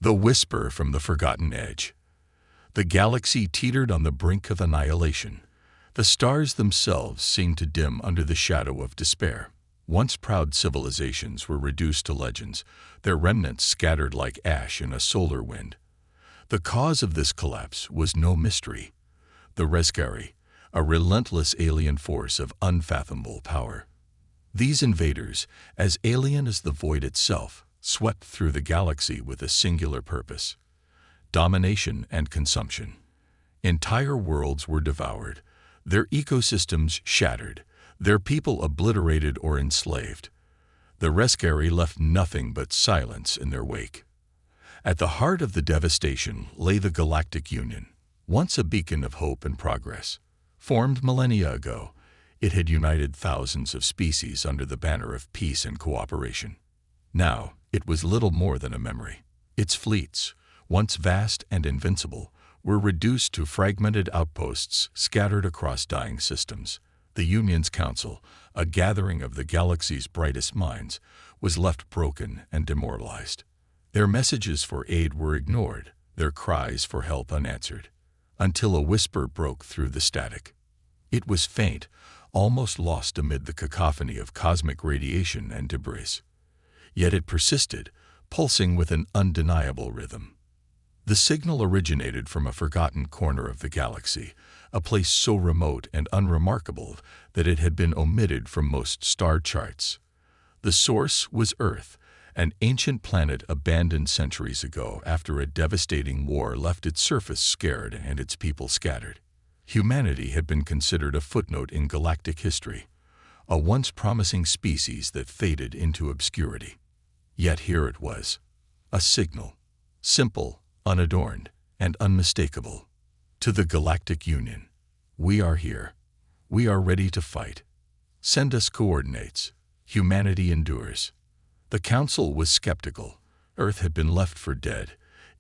The whisper from the forgotten edge. The galaxy teetered on the brink of annihilation. The stars themselves seemed to dim under the shadow of despair. Once proud civilizations were reduced to legends, their remnants scattered like ash in a solar wind. The cause of this collapse was no mystery. The Rescari, a relentless alien force of unfathomable power. These invaders, as alien as the void itself, swept through the galaxy with a singular purpose: domination and consumption. Entire worlds were devoured, their ecosystems shattered, their people obliterated or enslaved. The Rescari left nothing but silence in their wake. At the heart of the devastation lay the Galactic Union, once a beacon of hope and progress. Formed millennia ago, it had united thousands of species under the banner of peace and cooperation. Now, it was little more than a memory. Its fleets, once vast and invincible, were reduced to fragmented outposts scattered across dying systems. The Union's council, a gathering of the galaxy's brightest minds, was left broken and demoralized. Their messages for aid were ignored, their cries for help unanswered, until a whisper broke through the static. It was faint, almost lost amid the cacophony of cosmic radiation and debris. Yet it persisted, pulsing with an undeniable rhythm. The signal originated from a forgotten corner of the galaxy, a place so remote and unremarkable that it had been omitted from most star charts. The source was Earth, an ancient planet abandoned centuries ago after a devastating war left its surface scared and its people scattered. Humanity had been considered a footnote in galactic history, a once promising species that faded into obscurity. Yet here it was, a signal, simple, unadorned, and unmistakable. To the Galactic Union: we are here. We are ready to fight. Send us coordinates. Humanity endures. The Council was skeptical. Earth had been left for dead,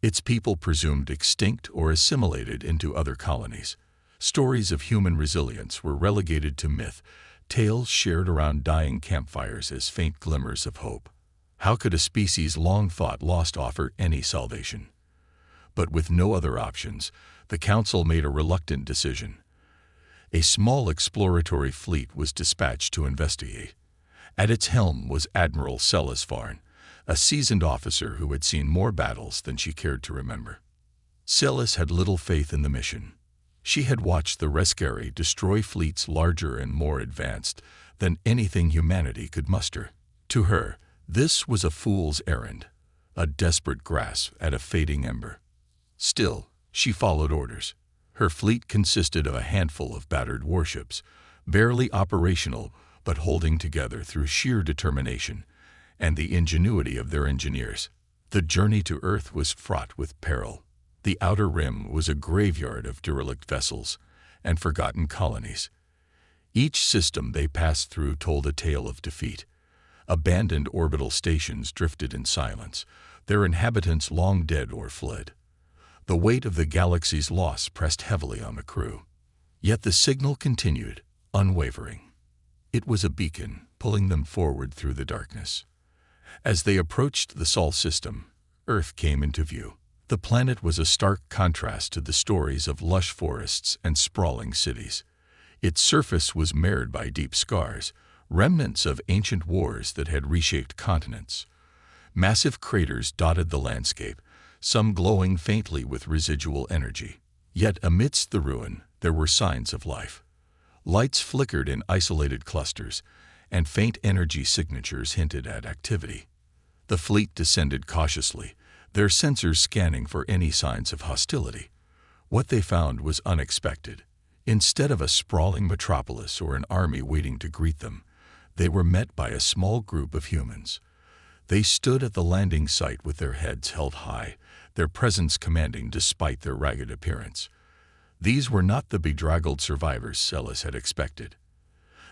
its people presumed extinct or assimilated into other colonies. Stories of human resilience were relegated to myth, tales shared around dying campfires as faint glimmers of hope. How could a species long thought lost offer any salvation? But with no other options, the Council made a reluctant decision. A small exploratory fleet was dispatched to investigate. At its helm was Admiral Celis Varn, a seasoned officer who had seen more battles than she cared to remember. Celis had little faith in the mission. She had watched the Rescari destroy fleets larger and more advanced than anything humanity could muster. To her, this was a fool's errand, a desperate grasp at a fading ember. Still, she followed orders. Her fleet consisted of a handful of battered warships, barely operational but holding together through sheer determination and the ingenuity of their engineers. The journey to Earth was fraught with peril. The Outer Rim was a graveyard of derelict vessels and forgotten colonies. Each system they passed through told a tale of defeat. Abandoned orbital stations drifted in silence, their inhabitants long dead or fled. The weight of the galaxy's loss pressed heavily on the crew. Yet the signal continued, unwavering. It was a beacon, pulling them forward through the darkness. As they approached the Sol system, Earth came into view. The planet was a stark contrast to the stories of lush forests and sprawling cities. Its surface was marred by deep scars, remnants of ancient wars that had reshaped continents. Massive craters dotted the landscape, some glowing faintly with residual energy. Yet amidst the ruin, there were signs of life. Lights flickered in isolated clusters, and faint energy signatures hinted at activity. The fleet descended cautiously, their sensors scanning for any signs of hostility. What they found was unexpected. Instead of a sprawling metropolis or an army waiting to greet them, they were met by a small group of humans. They stood at the landing site with their heads held high, their presence commanding despite their ragged appearance. These were not the bedraggled survivors Celis had expected.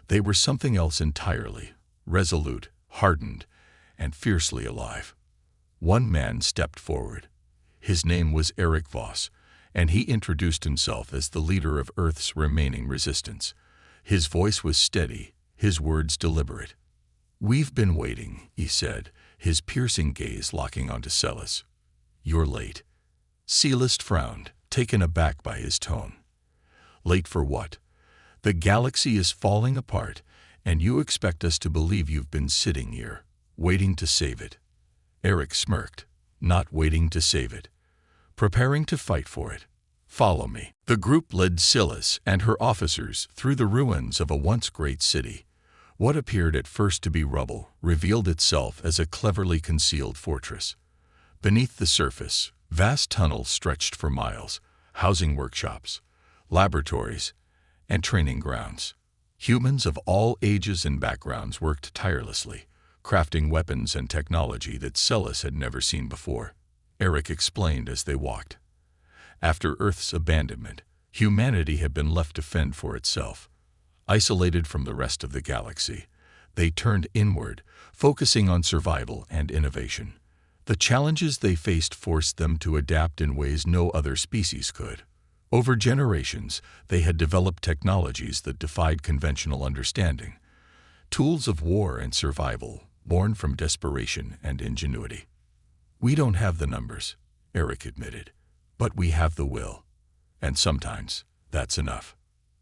They were something else entirely, resolute, hardened, and fiercely alive. One man stepped forward. His name was Eric Voss, and he introduced himself as the leader of Earth's remaining resistance. His voice was steady, his words deliberate. "We've been waiting," he said, his piercing gaze locking onto Celis. "You're late." Celeste frowned, taken aback by his tone. "Late for what? The galaxy is falling apart, and you expect us to believe you've been sitting here, waiting to save it." Eric smirked. "Not waiting to save it. Preparing to fight for it. Follow me." The group led Celeste and her officers through the ruins of a once great city. What appeared at first to be rubble revealed itself as a cleverly concealed fortress. Beneath the surface, vast tunnels stretched for miles, housing workshops, laboratories, and training grounds. Humans of all ages and backgrounds worked tirelessly, crafting weapons and technology that Celeste had never seen before. Eric explained as they walked. After Earth's abandonment, humanity had been left to fend for itself. Isolated from the rest of the galaxy, they turned inward, focusing on survival and innovation. The challenges they faced forced them to adapt in ways no other species could. Over generations, they had developed technologies that defied conventional understanding, tools of war and survival born from desperation and ingenuity. "We don't have the numbers," Eric admitted, "but we have the will. And sometimes, that's enough."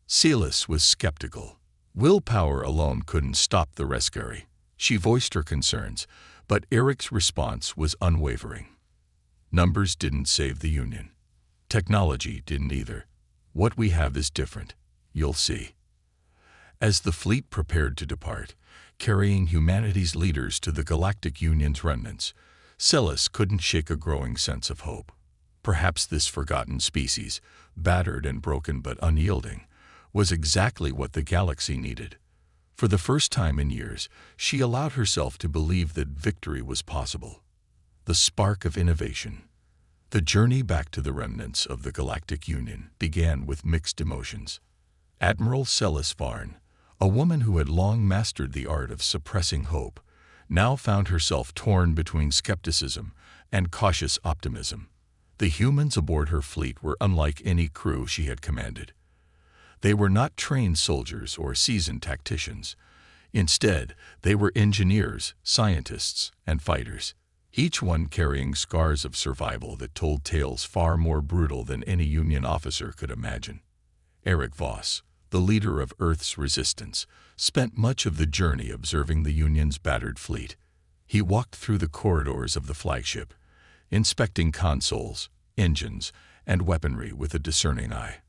Celeste was skeptical. Willpower alone couldn't stop the rescue. She voiced her concerns, but Eric's response was unwavering. "Numbers didn't save the Union. Technology didn't either. What we have is different. You'll see." As the fleet prepared to depart, carrying humanity's leaders to the Galactic Union's remnants, Celeste couldn't shake a growing sense of hope. Perhaps this forgotten species, battered and broken but unyielding, was exactly what the galaxy needed. For the first time in years, she allowed herself to believe that victory was possible. The spark of innovation. The journey back to the remnants of the Galactic Union began with mixed emotions. Admiral Celeste Varn, a woman who had long mastered the art of suppressing hope, now found herself torn between skepticism and cautious optimism. The humans aboard her fleet were unlike any crew she had commanded. They were not trained soldiers or seasoned tacticians. Instead, they were engineers, scientists, and fighters, each one carrying scars of survival that told tales far more brutal than any Union officer could imagine. Eric Voss, the leader of Earth's resistance, spent much of the journey observing the Union's battered fleet. He walked through the corridors of the flagship, inspecting consoles, engines, and weaponry with a discerning eye.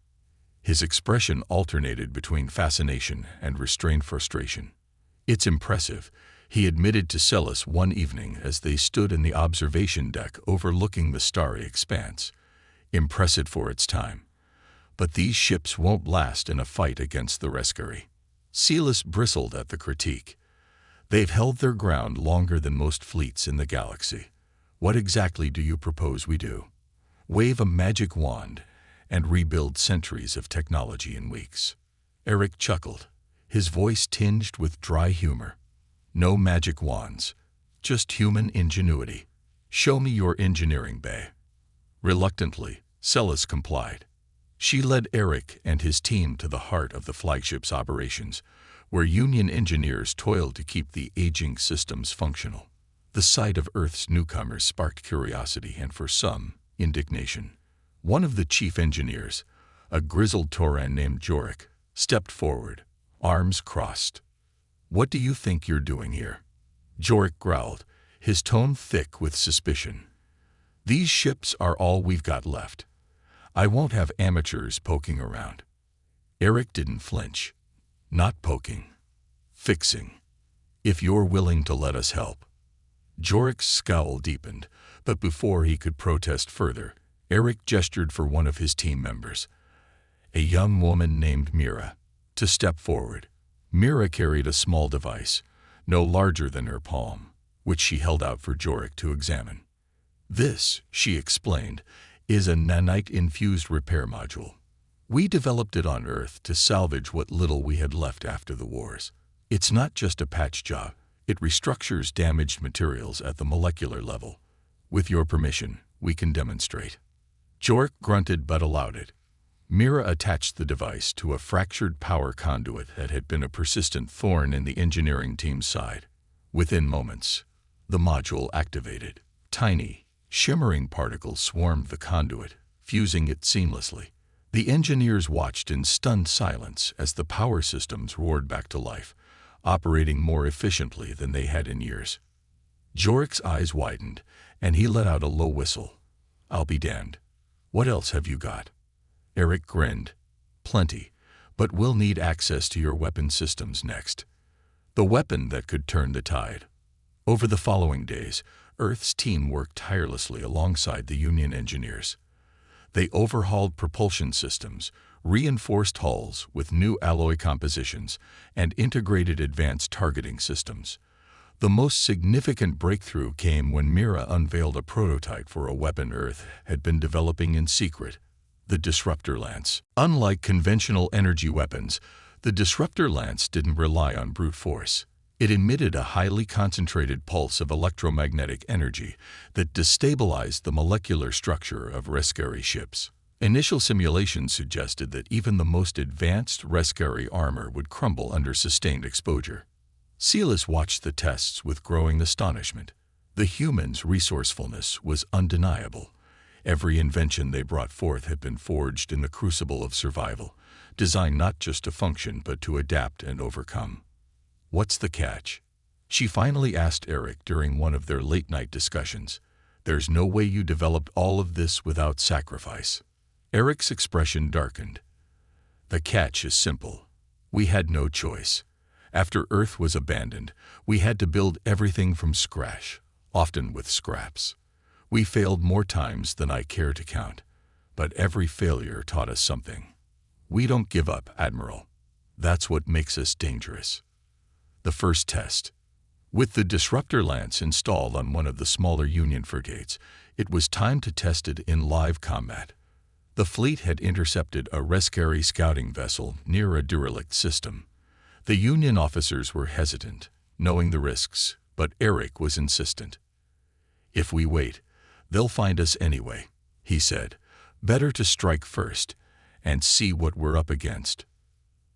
His expression alternated between fascination and restrained frustration. "It's impressive," he admitted to Celeste one evening as they stood in the observation deck overlooking the starry expanse. "Impressive for its time. But these ships won't last in a fight against the rescue." Celeste bristled at the critique. "They've held their ground longer than most fleets in the galaxy. What exactly do you propose we do? Wave a magic wand and rebuild centuries of technology in weeks?" Eric chuckled, his voice tinged with dry humor. "No magic wands, just human ingenuity. Show me your engineering bay." Reluctantly, Celeste complied. She led Eric and his team to the heart of the flagship's operations, where Union engineers toiled to keep the aging systems functional. The sight of Earth's newcomers sparked curiosity and, for some, indignation. One of the chief engineers, a grizzled Tauran named Jorik, stepped forward, arms crossed. "What do you think you're doing here?" Jorik growled, his tone thick with suspicion. "These ships are all we've got left. I won't have amateurs poking around." Eric didn't flinch. "Not poking. Fixing. If you're willing to let us help." Jorik's scowl deepened, but before he could protest further, Eric gestured for one of his team members, a young woman named Mira, to step forward. Mira carried a small device, no larger than her palm, which she held out for Jorik to examine. "This," she explained, "is a nanite-infused repair module. We developed it on Earth to salvage what little we had left after the wars. It's not just a patch job. It restructures damaged materials at the molecular level. With your permission, we can demonstrate." Jorik grunted but allowed it. Mira attached the device to a fractured power conduit that had been a persistent thorn in the engineering team's side. Within moments, the module activated. Tiny, Shimmering particles swarmed the conduit, fusing it seamlessly. The engineers watched in stunned silence as the power systems roared back to life, operating more efficiently than they had in years. Jorik's eyes widened, and he let out a low whistle. "I'll be damned. What else have you got?" Eric grinned. "Plenty, but we'll need access to your weapon systems next. The weapon that could turn the tide." Over the following days, Earth's team worked tirelessly alongside the Union engineers. They overhauled propulsion systems, reinforced hulls with new alloy compositions, and integrated advanced targeting systems. The most significant breakthrough came when Mira unveiled a prototype for a weapon Earth had been developing in secret: the Disruptor Lance. Unlike conventional energy weapons, the Disruptor Lance didn't rely on brute force. It emitted a highly concentrated pulse of electromagnetic energy that destabilized the molecular structure of Rescari ships. Initial simulations suggested that even the most advanced Rescari armor would crumble under sustained exposure. Silas watched the tests with growing astonishment. The humans' resourcefulness was undeniable. Every invention they brought forth had been forged in the crucible of survival, designed not just to function but to adapt and overcome. "What's the catch?" she finally asked Eric during one of their late-night discussions. "There's no way you developed all of this without sacrifice." Eric's expression darkened. "The catch is simple. We had no choice. After Earth was abandoned, we had to build everything from scratch, often with scraps. We failed more times than I care to count, but every failure taught us something. We don't give up, Admiral. That's what makes us dangerous." The first test. With the Disruptor Lance installed on one of the smaller Union frigates, it was time to test it in live combat. The fleet had intercepted a Rescari scouting vessel near a derelict system. The Union officers were hesitant, knowing the risks, but Eric was insistent. "If we wait, they'll find us anyway," he said. "Better to strike first and see what we're up against."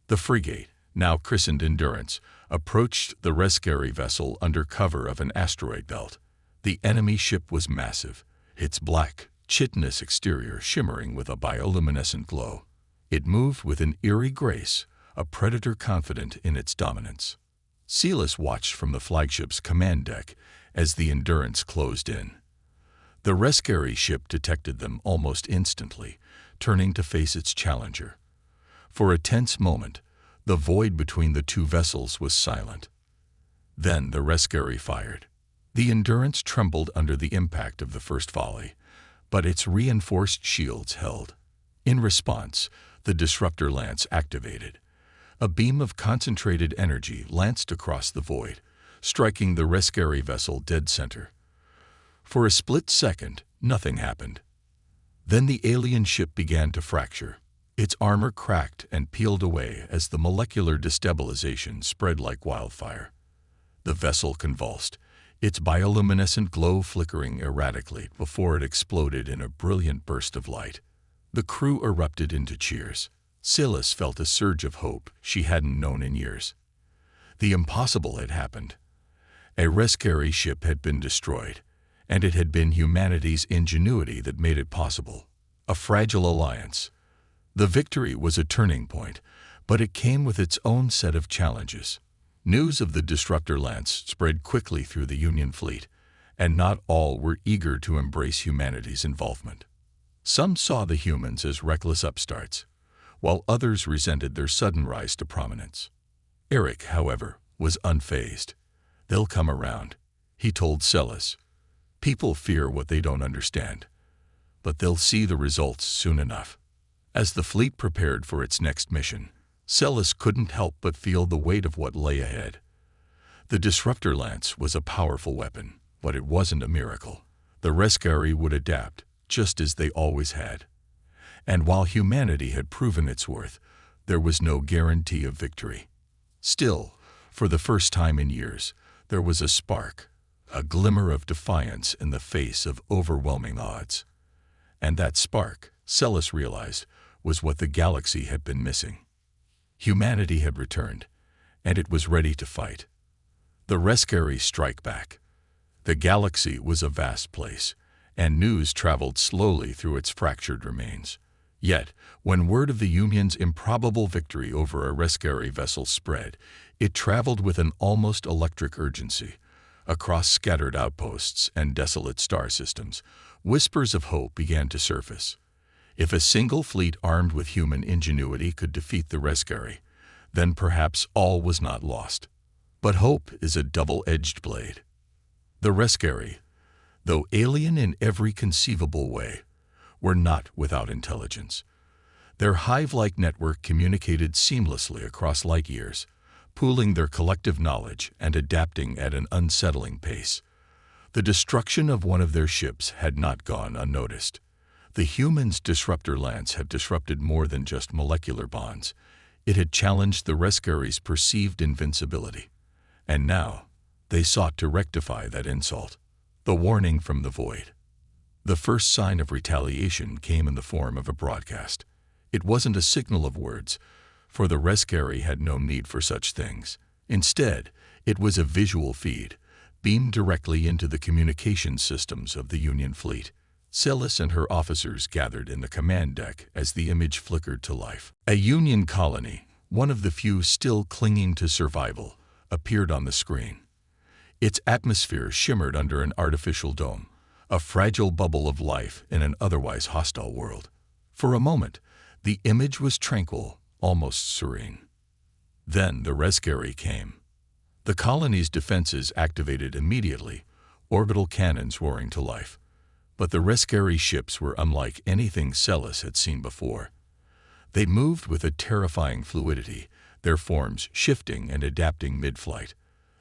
The frigate, now christened Endurance, approached the Rescari vessel under cover of an asteroid belt. The enemy ship was massive, its black, chitinous exterior shimmering with a bioluminescent glow. It moved with an eerie grace, a predator confident in its dominance. Silas watched from the flagship's command deck as the Endurance closed in. The Rescari ship detected them almost instantly, turning to face its challenger. For a tense moment, the void between the two vessels was silent. Then the Rescari fired. The Endurance trembled under the impact of the first volley, but its reinforced shields held. In response, the Disruptor Lance activated. A beam of concentrated energy lanced across the void, striking the Rescari vessel dead center. For a split second, nothing happened. Then the alien ship began to fracture. Its armor cracked and peeled away as the molecular destabilization spread like wildfire. The vessel convulsed, its bioluminescent glow flickering erratically before it exploded in a brilliant burst of light. The crew erupted into cheers. Silas felt a surge of hope she hadn't known in years. The impossible had happened. A Rescari ship had been destroyed, and it had been humanity's ingenuity that made it possible. A fragile alliance. The victory was a turning point, but it came with its own set of challenges. News of the Disruptor Lance spread quickly through the Union fleet, and not all were eager to embrace humanity's involvement. Some saw the humans as reckless upstarts, while others resented their sudden rise to prominence. Eric, however, was unfazed. "They'll come around," he told Silas. "People fear what they don't understand, but they'll see the results soon enough." As the fleet prepared for its next mission, Silas couldn't help but feel the weight of what lay ahead. The Disruptor Lance was a powerful weapon, but it wasn't a miracle. The Rescari would adapt, just as they always had. And while humanity had proven its worth, there was no guarantee of victory. Still, for the first time in years, there was a spark, a glimmer of defiance in the face of overwhelming odds. And that spark, Silas realized, was what the galaxy had been missing. Humanity had returned, and it was ready to fight. The Rescari strike back. The galaxy was a vast place, and news traveled slowly through its fractured remains. Yet, when word of the Union's improbable victory over a rescue vessel spread, it traveled with an almost electric urgency. Across scattered outposts and desolate star systems, whispers of hope began to surface. If a single fleet armed with human ingenuity could defeat the rescue, then perhaps all was not lost. But hope is a double-edged blade. The rescue, though alien in every conceivable way, were not without intelligence. Their hive-like network communicated seamlessly across light years, pooling their collective knowledge and adapting at an unsettling pace. The destruction of one of their ships had not gone unnoticed. The humans' disruptor lance had disrupted more than just molecular bonds. It had challenged the rescue's perceived invincibility. And now, they sought to rectify that insult. The warning from the void. The first sign of retaliation came in the form of a broadcast. It wasn't a signal of words, for the rescue had no need for such things. Instead, it was a visual feed, beamed directly into the communication systems of the Union fleet. Silas and her officers gathered in the command deck as the image flickered to life. A Union colony, one of the few still clinging to survival, appeared on the screen. Its atmosphere shimmered under an artificial dome, a fragile bubble of life in an otherwise hostile world. For a moment, the image was tranquil, almost serene. Then the rescue came. The colony's defenses activated immediately, orbital cannons roaring to life. But the rescue ships were unlike anything Celis had seen before. They moved with a terrifying fluidity, their forms shifting and adapting mid-flight.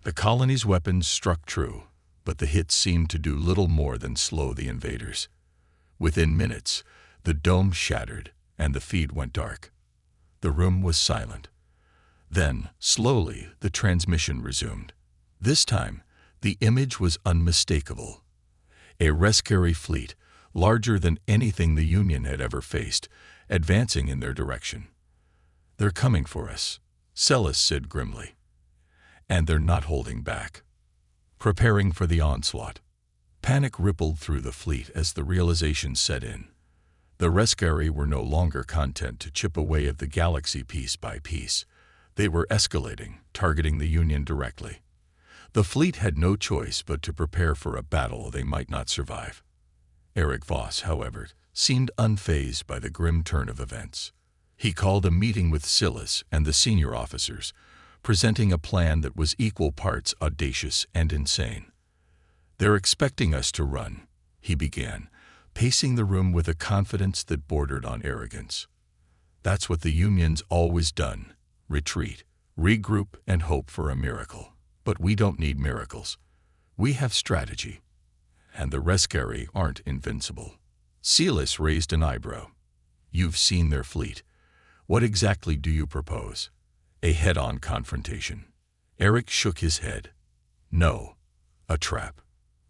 The colony's weapons struck true, but the hits seemed to do little more than slow the invaders. Within minutes, the dome shattered and the feed went dark. The room was silent. Then, slowly, the transmission resumed. This time, the image was unmistakable. A rescue fleet, larger than anything the Union had ever faced, advancing in their direction. "They're coming for us," Celis said grimly. "And they're not holding back." Preparing for the onslaught. Panic rippled through the fleet as the realization set in. The rescue were no longer content to chip away at the galaxy piece by piece. They were escalating, targeting the Union directly. The fleet had no choice but to prepare for a battle they might not survive. Eric Voss, however, seemed unfazed by the grim turn of events. He called a meeting with Silas and the senior officers, presenting a plan that was equal parts audacious and insane. "They're expecting us to run," he began, pacing the room with a confidence that bordered on arrogance. "That's what the Union's always done: retreat, regroup, and hope for a miracle. But we don't need miracles. We have strategy. And the rescue aren't invincible." Silas raised an eyebrow. "You've seen their fleet. What exactly do you propose? A head-on confrontation?" Eric shook his head. "No, a trap."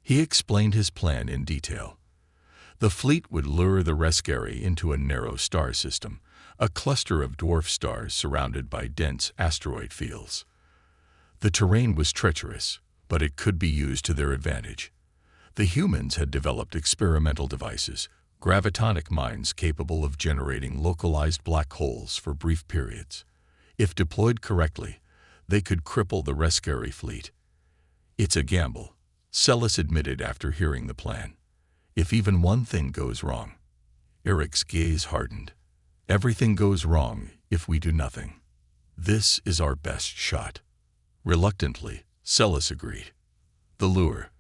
He explained his plan in detail. The fleet would lure the rescue into a narrow star system, a cluster of dwarf stars surrounded by dense asteroid fields. The terrain was treacherous, but it could be used to their advantage. The humans had developed experimental devices, gravitonic mines capable of generating localized black holes for brief periods. If deployed correctly, they could cripple the rescue fleet. "It's a gamble," Celis admitted after hearing the plan. "If even one thing goes wrong." Eric's gaze hardened. "Everything goes wrong if we do nothing. This is our best shot." Reluctantly, Celis agreed. The lure.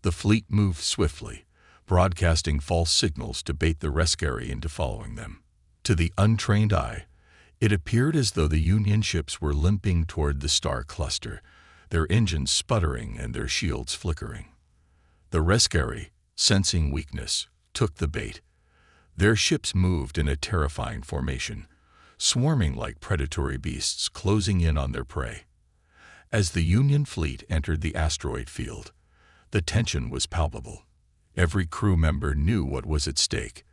The fleet moved swiftly, broadcasting false signals to bait the rescue into following them. To the untrained eye, it appeared as though the Union ships were limping toward the star cluster, their engines sputtering and their shields flickering. The rescue, sensing weakness, took the bait. Their ships moved in a terrifying formation, swarming like predatory beasts closing in on their prey. As the Union fleet entered the asteroid field, the tension was palpable. Every crew member knew what was at stake.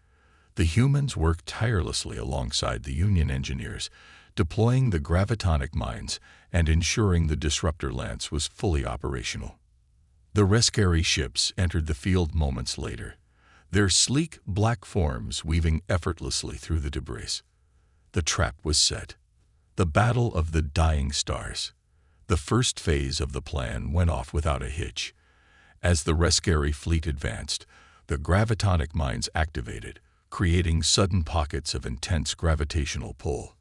The humans worked tirelessly alongside the Union engineers, deploying the gravitonic mines and ensuring the disruptor lance was fully operational. The rescue ships entered the field moments later, their sleek black forms weaving effortlessly through the debris. The trap was set. The battle of the dying stars. The first phase of the plan went off without a hitch. As the Rescary fleet advanced, the gravitonic mines activated, creating sudden pockets of intense gravitational pull.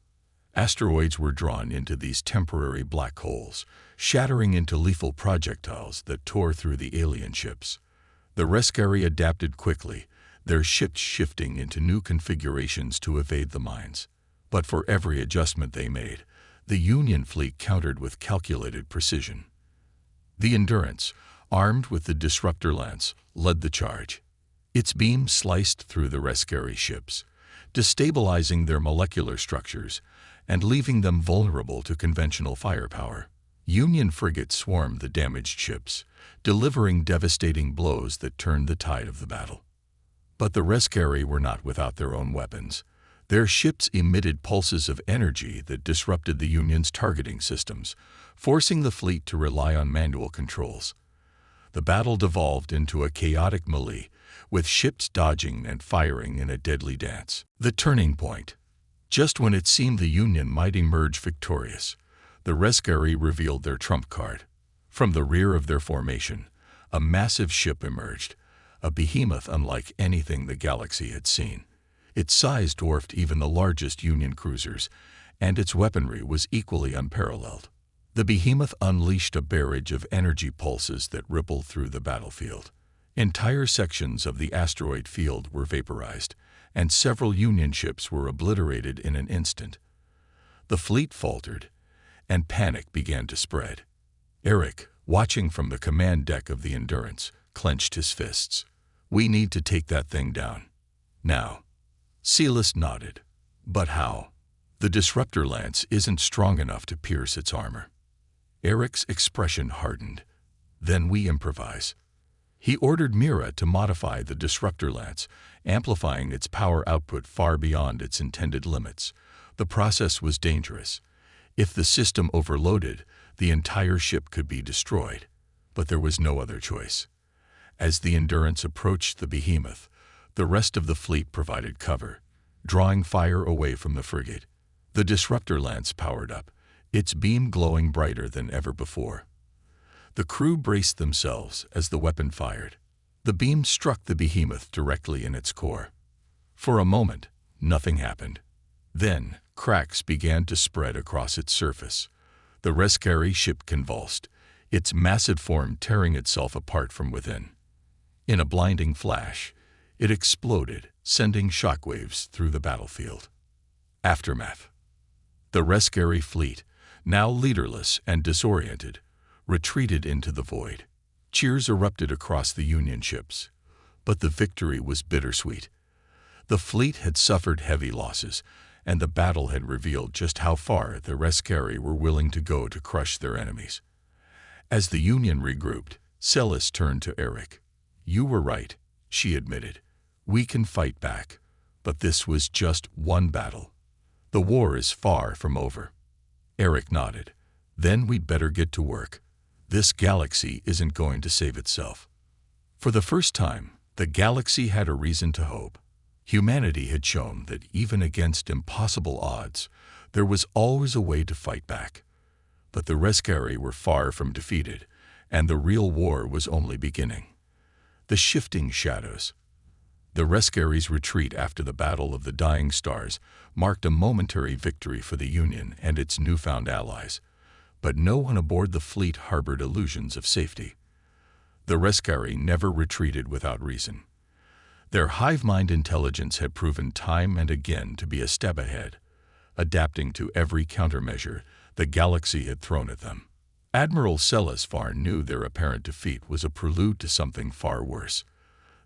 Asteroids were drawn into these temporary black holes, shattering into lethal projectiles that tore through the alien ships. The Rescary adapted quickly, their ships shifting into new configurations to evade the mines. But for every adjustment they made, the Union fleet countered with calculated precision. The Endurance, armed with the disruptor lance, led the charge. Its beam sliced through the Rescary ships, destabilizing their molecular structures and leaving them vulnerable to conventional firepower. Union frigates swarmed the damaged ships, delivering devastating blows that turned the tide of the battle. But the Rescary were not without their own weapons. Their ships emitted pulses of energy that disrupted the Union's targeting systems, forcing the fleet to rely on manual controls. The battle devolved into a chaotic melee, with ships dodging and firing in a deadly dance. The turning point. Just when it seemed the Union might emerge victorious, the Rescary revealed their trump card. From the rear of their formation, a massive ship emerged, a behemoth unlike anything the galaxy had seen. Its size dwarfed even the largest Union cruisers, and its weaponry was equally unparalleled. The behemoth unleashed a barrage of energy pulses that rippled through the battlefield. Entire sections of the asteroid field were vaporized, and several Union ships were obliterated in an instant. The fleet faltered, and panic began to spread. Eric, watching from the command deck of the Endurance, clenched his fists. "We need to take that thing down. Now." Celis nodded. "But how? The disruptor lance isn't strong enough to pierce its armor." Eric's expression hardened. "Then we improvise." He ordered Mira to modify the disruptor lance, amplifying its power output far beyond its intended limits. The process was dangerous. If the system overloaded, the entire ship could be destroyed. But there was no other choice. As the Endurance approached the behemoth, the rest of the fleet provided cover, drawing fire away from the frigate. The disruptor lance powered up, its beam glowing brighter than ever before. The crew braced themselves as the weapon fired. The beam struck the behemoth directly in its core. For a moment, nothing happened. Then, cracks began to spread across its surface. The Rescary ship convulsed, its massive form tearing itself apart from within. In a blinding flash, it exploded, sending shockwaves through the battlefield. Aftermath. The Rescary fleet, now leaderless and disoriented, retreated into the void. Cheers erupted across the Union ships, but the victory was bittersweet. The fleet had suffered heavy losses, and the battle had revealed just how far the Rescary were willing to go to crush their enemies. As the Union regrouped, Celis turned to Eric. "You were right," she admitted. "We can fight back, but this was just one battle. The war is far from over." Eric nodded. "Then we'd better get to work. This galaxy isn't going to save itself." For the first time, the galaxy had a reason to hope. Humanity had shown that even against impossible odds, there was always a way to fight back. But the Rescary were far from defeated, and the real war was only beginning. The shifting shadows. The Rescary's retreat after the Battle of the Dying Stars marked a momentary victory for the Union and its newfound allies, but no one aboard the fleet harbored illusions of safety. The Rescary never retreated without reason. Their hive-mind intelligence had proven time and again to be a step ahead, adapting to every countermeasure the galaxy had thrown at them. Admiral Celis far knew their apparent defeat was a prelude to something far worse.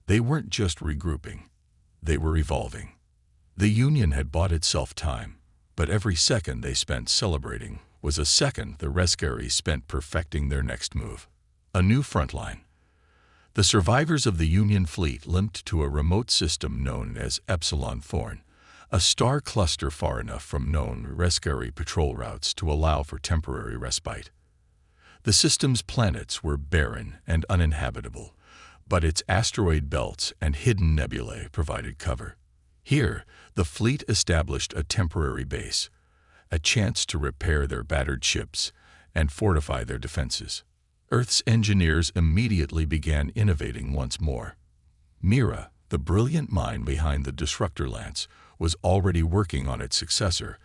They weren't just regrouping, they were evolving. The Union had bought itself time, but every second they spent celebrating was a second the Rescary spent perfecting their next move. A new front line. The survivors of the Union fleet limped to a remote system known as Epsilon Thorn, a star cluster far enough from known Rescary patrol routes to allow for temporary respite. The system's planets were barren and uninhabitable, but its asteroid belts and hidden nebulae provided cover. Here, the fleet established a temporary base, a chance to repair their battered ships and fortify their defenses. Earth's engineers immediately began innovating once more. Mira, the brilliant mind behind the disruptor lance, was already working on its successor,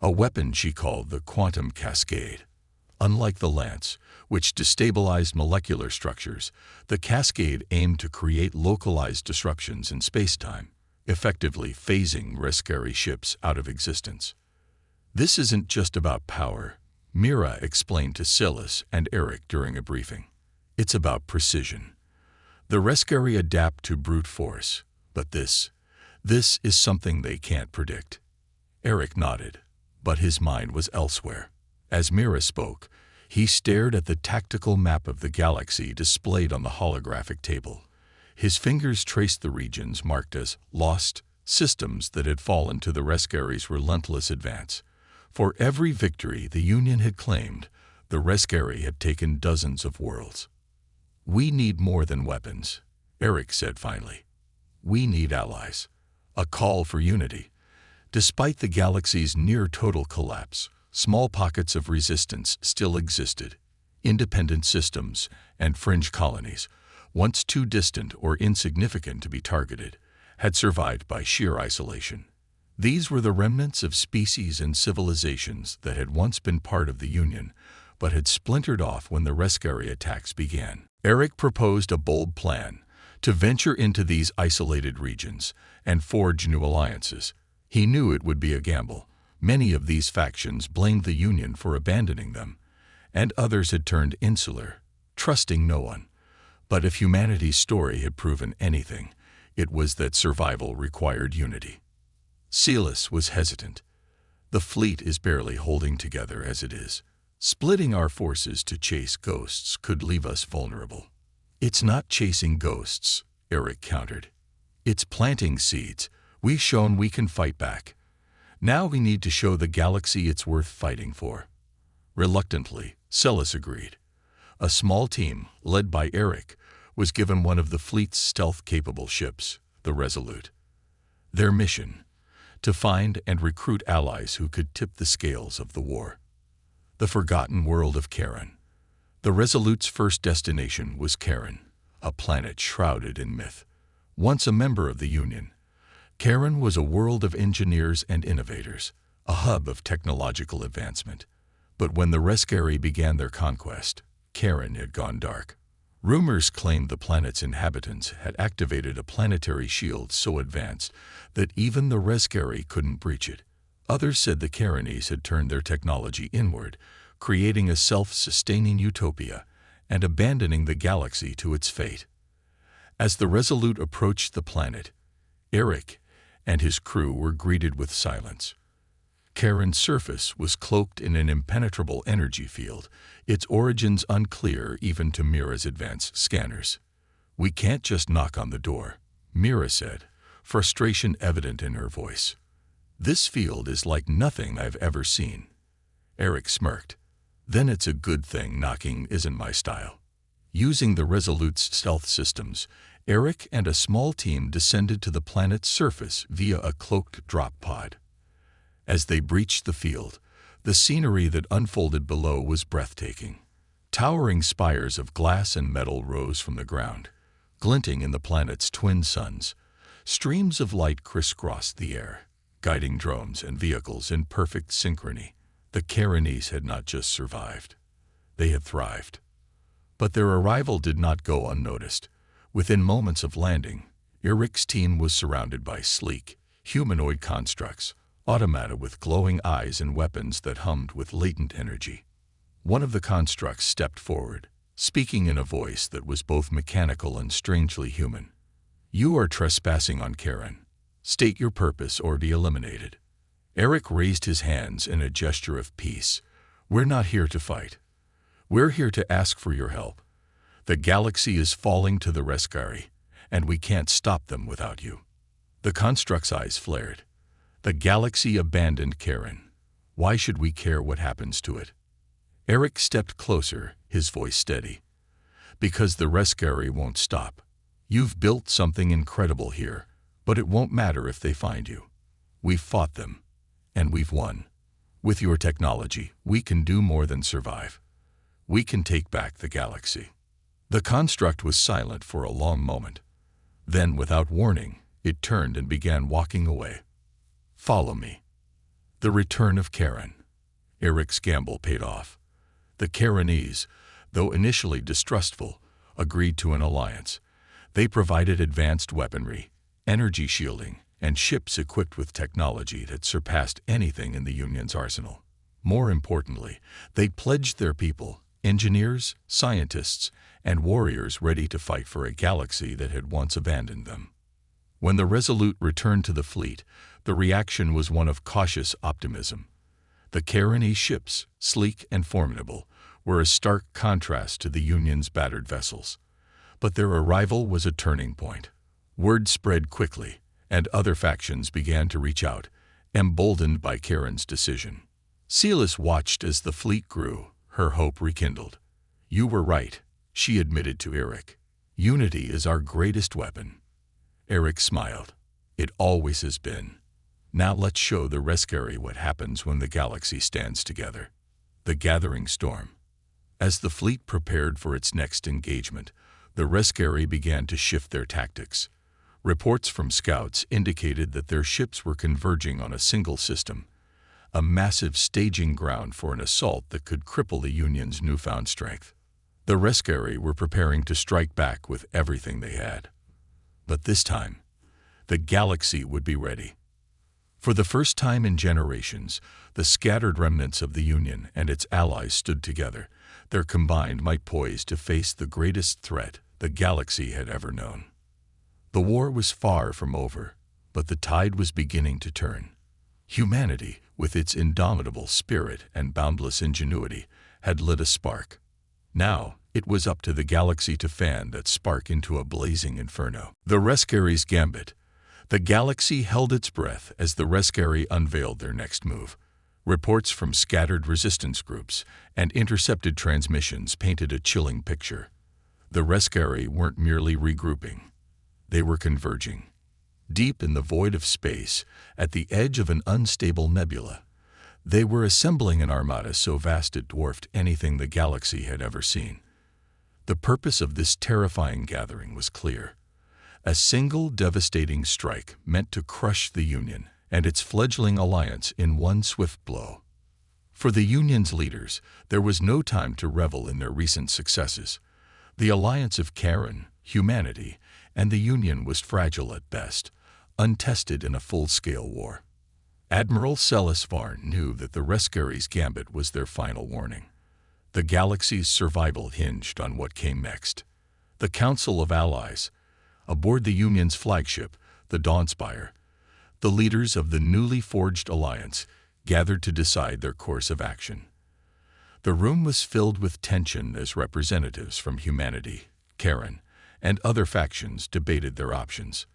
a weapon she called the quantum cascade. Unlike the lance, which destabilized molecular structures, the cascade aimed to create localized disruptions in spacetime, effectively phasing Rescari ships out of existence. This isn't just about power, Mira explained to Silas and Eric during a briefing. It's about precision. The Rescari adapt to brute force, but this is something they can't predict. Eric nodded, but his mind was elsewhere. As Mira spoke, he stared at the tactical map of the galaxy displayed on the holographic table. His fingers traced the regions marked as lost systems that had fallen to the Rescari's relentless advance. For every victory the Union had claimed, the Rescari had taken dozens of worlds. "We need more than weapons," Eric said finally. "We need allies." A call for unity. Despite the galaxy's near-total collapse, small pockets of resistance still existed. Independent systems and fringe colonies, once too distant or insignificant to be targeted, had survived by sheer isolation. These were the remnants of species and civilizations that had once been part of the Union, but had splintered off when the Rescari attacks began. Eric proposed a bold plan to venture into these isolated regions and forge new alliances. He knew it would be a gamble. Many of these factions blamed the Union for abandoning them, and others had turned insular, trusting no one. But if humanity's story had proven anything, it was that survival required unity. Silas was hesitant. "The fleet is barely holding together as it is. Splitting our forces to chase ghosts could leave us vulnerable." "It's not chasing ghosts," Eric countered. "It's planting seeds. We've shown we can fight back. Now we need to show the galaxy it's worth fighting for." Reluctantly, Silas agreed. A small team, led by Eric, was given one of the fleet's stealth-capable ships, the Resolute. Their mission: to find and recruit allies who could tip the scales of the war. The forgotten world of Karen. The Resolute's first destination was Karen, a planet shrouded in myth. Once a member of the Union, Karen was a world of engineers and innovators, a hub of technological advancement. But when the Rescari began their conquest, Karen had gone dark. Rumors claimed the planet's inhabitants had activated a planetary shield so advanced that even the Rescari couldn't breach it. Others said the Karenese had turned their technology inward, creating a self-sustaining utopia and abandoning the galaxy to its fate. As the Resolute approached the planet, Eric and his crew were greeted with silence. Karen's surface was cloaked in an impenetrable energy field, its origins unclear even to Mira's advanced scanners. "We can't just knock on the door," Mira said, frustration evident in her voice. "This field is like nothing I've ever seen." Eric smirked. "Then it's a good thing knocking isn't my style." Using the Resolute's stealth systems, Eric and a small team descended to the planet's surface via a cloaked drop pod. As they breached the field, the scenery that unfolded below was breathtaking. Towering spires of glass and metal rose from the ground, glinting in the planet's twin suns. Streams of light crisscrossed the air, guiding drones and vehicles in perfect synchrony. The Karenese had not just survived, they had thrived. But their arrival did not go unnoticed. Within moments of landing, Eric's team was surrounded by sleek, humanoid constructs, automata with glowing eyes and weapons that hummed with latent energy. One of the constructs stepped forward, speaking in a voice that was both mechanical and strangely human. "You are trespassing on Karen. State your purpose or be eliminated." Eric raised his hands in a gesture of peace. "We're not here to fight. We're here to ask for your help. The galaxy is falling to the Rescari, and we can't stop them without you." The construct's eyes flared. "The galaxy abandoned Karen. Why should we care what happens to it?" Eric stepped closer, his voice steady. "Because the Rescari won't stop. You've built something incredible here, but it won't matter if they find you. We've fought them, and we've won. With your technology, we can do more than survive. We can take back the galaxy." The construct was silent for a long moment. Then, without warning, it turned and began walking away. "Follow me." The return of Karen. Eric's gamble paid off. The Karenese, though initially distrustful, agreed to an alliance. They provided advanced weaponry, energy shielding, and ships equipped with technology that surpassed anything in the Union's arsenal. More importantly, they pledged their people, engineers, scientists, and warriors ready to fight for a galaxy that had once abandoned them. When the Resolute returned to the fleet, the reaction was one of cautious optimism. The Karenese ships, sleek and formidable, were a stark contrast to the Union's battered vessels. But their arrival was a turning point. Word spread quickly, and other factions began to reach out, emboldened by Karen's decision. Celis watched as the fleet grew, her hope rekindled. "You were right," she admitted to Eric. "Unity is our greatest weapon." Eric smiled. "It always has been. Now let's show the Rescari what happens when the galaxy stands together." The gathering storm. As the fleet prepared for its next engagement, the Rescari began to shift their tactics. Reports from scouts indicated that their ships were converging on a single system, a massive staging ground for an assault that could cripple the Union's newfound strength. The Rescari were preparing to strike back with everything they had. But this time, the galaxy would be ready. For the first time in generations, the scattered remnants of the Union and its allies stood together, their combined might poised to face the greatest threat the galaxy had ever known. The war was far from over, but the tide was beginning to turn. Humanity, with its indomitable spirit and boundless ingenuity, had lit a spark. Now, it was up to the galaxy to fan that spark into a blazing inferno. The Rescari's gambit. The galaxy held its breath as the Rescari unveiled their next move. Reports from scattered resistance groups and intercepted transmissions painted a chilling picture. The Rescari weren't merely regrouping. They were converging. Deep in the void of space, at the edge of an unstable nebula, they were assembling an armada so vast it dwarfed anything the galaxy had ever seen. The purpose of this terrifying gathering was clear. A single devastating strike meant to crush the Union and its fledgling alliance in one swift blow. For the Union's leaders, there was no time to revel in their recent successes. The alliance of Karen, humanity, and the Union was fragile at best, untested in a full-scale war. Admiral Celis Varn knew that the Rescari's gambit was their final warning. The galaxy's survival hinged on what came next. The Council of Allies, aboard the Union's flagship, the Dawnspire, the leaders of the newly forged alliance gathered to decide their course of action. The room was filled with tension as representatives from humanity, Karen, and other factions debated their options.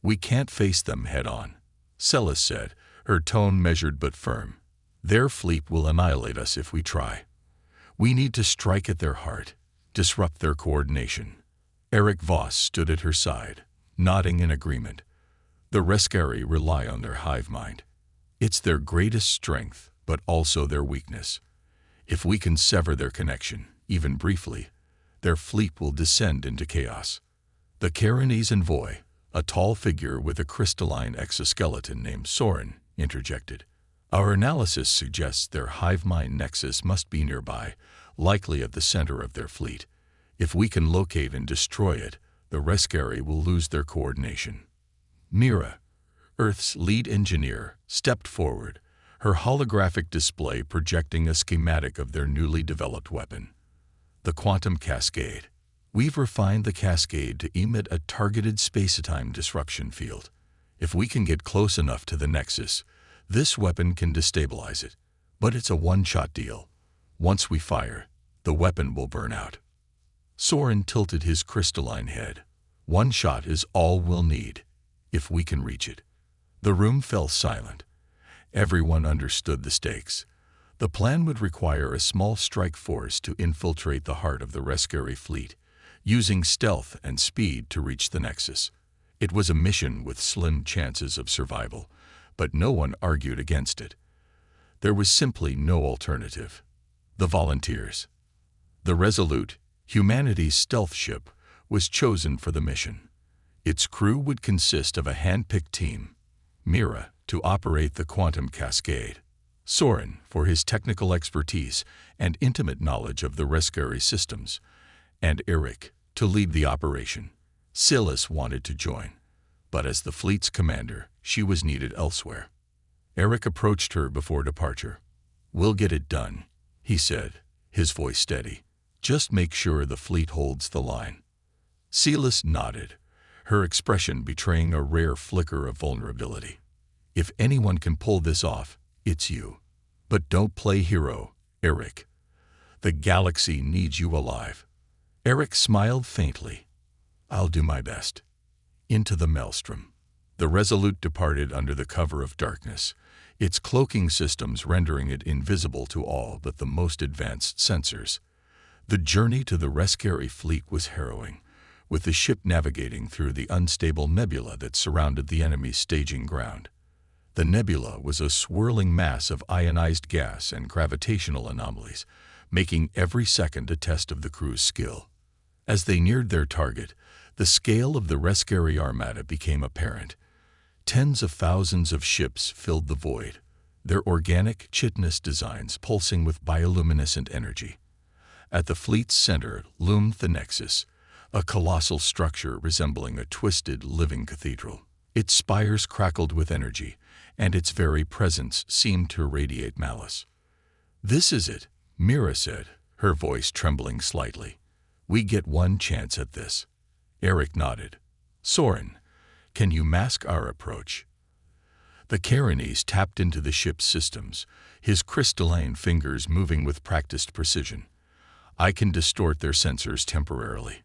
"We can't face them head-on," Celis said, her tone measured but firm. "Their fleet will annihilate us if we try. We need to strike at their heart, disrupt their coordination." Eric Voss stood at her side, nodding in agreement. The Rescari rely on their hive mind. It's their greatest strength, but also their weakness. If we can sever their connection, even briefly, their fleet will descend into chaos. The Karenese envoy, a tall figure with a crystalline exoskeleton named Soren, interjected. "Our analysis suggests their hive mind nexus must be nearby, likely at the center of their fleet. If we can locate and destroy it, the Rescari will lose their coordination." Mira, Earth's lead engineer, stepped forward, her holographic display projecting a schematic of their newly developed weapon. The quantum cascade. "We've refined the cascade to emit a targeted space-time disruption field. If we can get close enough to the nexus, this weapon can destabilize it. But it's a one-shot deal. Once we fire, the weapon will burn out." Soren tilted his crystalline head. "One shot is all we'll need, if we can reach it." The room fell silent. Everyone understood the stakes. The plan would require a small strike force to infiltrate the heart of the Rescari fleet, using stealth and speed to reach the Nexus. It was a mission with slim chances of survival, but no one argued against it. There was simply no alternative. The volunteers. The Resolute, humanity's stealth ship, was chosen for the mission. Its crew would consist of a hand-picked team: Mira to operate the quantum cascade, Soren for his technical expertise and intimate knowledge of the Rescary systems, and Eric to lead the operation. Silas wanted to join, but as the fleet's commander, she was needed elsewhere. Eric approached her before departure. "We'll get it done," he said, his voice steady. "Just make sure the fleet holds the line." Silas nodded, her expression betraying a rare flicker of vulnerability. "If anyone can pull this off, it's you. But don't play hero, Eric. The galaxy needs you alive." Eric smiled faintly. "I'll do my best." Into the maelstrom. The Resolute departed under the cover of darkness, its cloaking systems rendering it invisible to all but the most advanced sensors. The journey to the Rescary fleet was harrowing, with the ship navigating through the unstable nebula that surrounded the enemy's staging ground. The nebula was a swirling mass of ionized gas and gravitational anomalies, making every second a test of the crew's skill. As they neared their target, the scale of the Rescary armada became apparent. Tens of thousands of ships filled the void, their organic chitinous designs pulsing with bioluminescent energy. At the fleet's center loomed the Nexus, a colossal structure resembling a twisted, living cathedral. Its spires crackled with energy, and its very presence seemed to radiate malice. "This is it," Mira said, her voice trembling slightly. "We get one chance at this." Eric nodded. "Soren, can you mask our approach?" The Carinese tapped into the ship's systems, his crystalline fingers moving with practiced precision. "I can distort their sensors temporarily.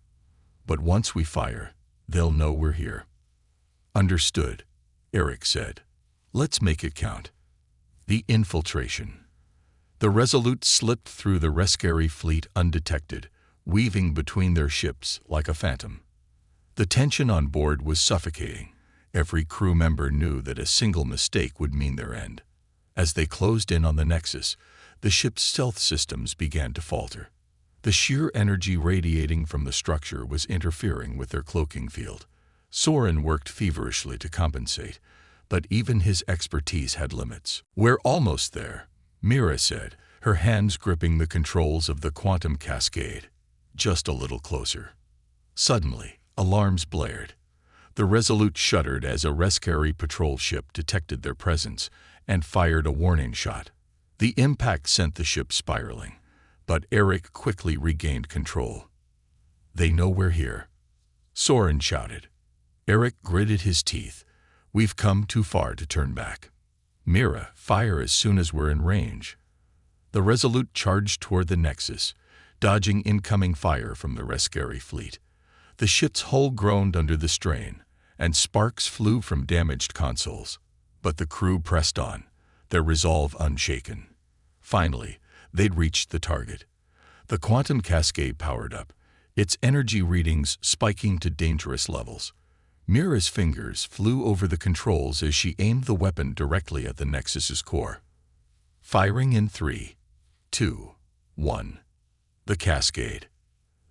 But once we fire, they'll know we're here." "Understood," Eric said. "Let's make it count." The infiltration. The Resolute slipped through the Rescary fleet undetected, weaving between their ships like a phantom. The tension on board was suffocating. Every crew member knew that a single mistake would mean their end. As they closed in on the Nexus, the ship's stealth systems began to falter. The sheer energy radiating from the structure was interfering with their cloaking field. Soren worked feverishly to compensate, but even his expertise had limits. "We're almost there," Mira said, her hands gripping the controls of the quantum cascade. "Just a little closer." Suddenly, alarms blared. The Resolute shuddered as a Rescary patrol ship detected their presence and fired a warning shot. The impact sent the ship spiraling, but Eric quickly regained control. "They know we're here," Soren shouted. Eric gritted his teeth. "We've come too far to turn back." "Mira, fire as soon as we're in range." The Resolute charged toward the Nexus, dodging incoming fire from the Rescary fleet. The ship's hull groaned under the strain, and sparks flew from damaged consoles. But the crew pressed on, their resolve unshaken. Finally, they'd reached the target. The quantum cascade powered up, its energy readings spiking to dangerous levels. Mira's fingers flew over the controls as she aimed the weapon directly at the Nexus's core. Firing in 3, 2, 1. The cascade.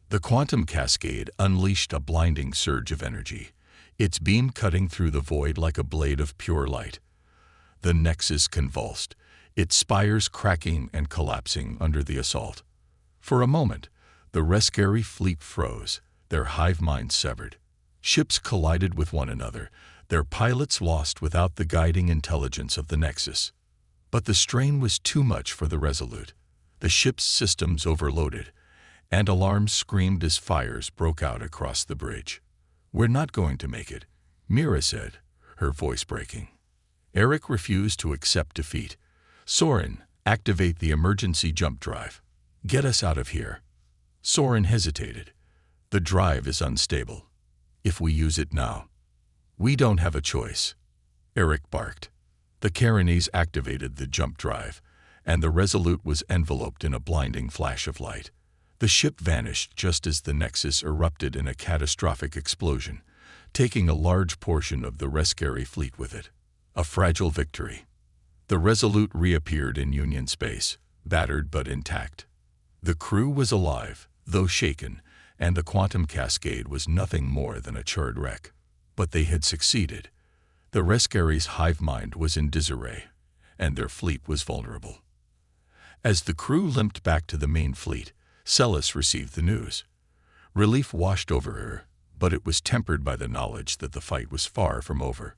The quantum cascade unleashed a blinding surge of energy, its beam cutting through the void like a blade of pure light. The Nexus convulsed, its spires cracking and collapsing under the assault. For a moment, the Rescary fleet froze, their hive minds severed. Ships collided with one another, their pilots lost without the guiding intelligence of the Nexus. But the strain was too much for the Resolute. The ship's systems overloaded, and alarms screamed as fires broke out across the bridge. "We're not going to make it," Mira said, her voice breaking. Eric refused to accept defeat. "Soren, activate the emergency jump drive. Get us out of here." Soren hesitated. "The drive is unstable. If we use it now." "We don't have a choice," Eric barked. The Carinese activated the jump drive, and the Resolute was enveloped in a blinding flash of light. The ship vanished just as the Nexus erupted in a catastrophic explosion, taking a large portion of the Rescary fleet with it. A fragile victory. The Resolute reappeared in Union space, battered but intact. The crew was alive, though shaken, and the quantum cascade was nothing more than a charred wreck. But they had succeeded. The Rescary's hive mind was in disarray, and their fleet was vulnerable. As the crew limped back to the main fleet, Celis received the news. Relief washed over her, but it was tempered by the knowledge that the fight was far from over.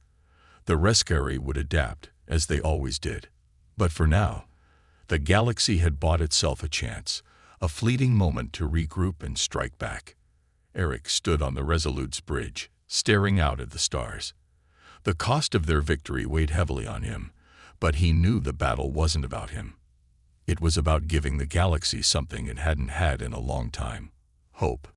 The Rescary would adapt, as they always did. But for now, the galaxy had bought itself a chance, a fleeting moment to regroup and strike back. Eric stood on the Resolute's bridge, staring out at the stars. The cost of their victory weighed heavily on him, but he knew the battle wasn't about him. It was about giving the galaxy something it hadn't had in a long time: hope.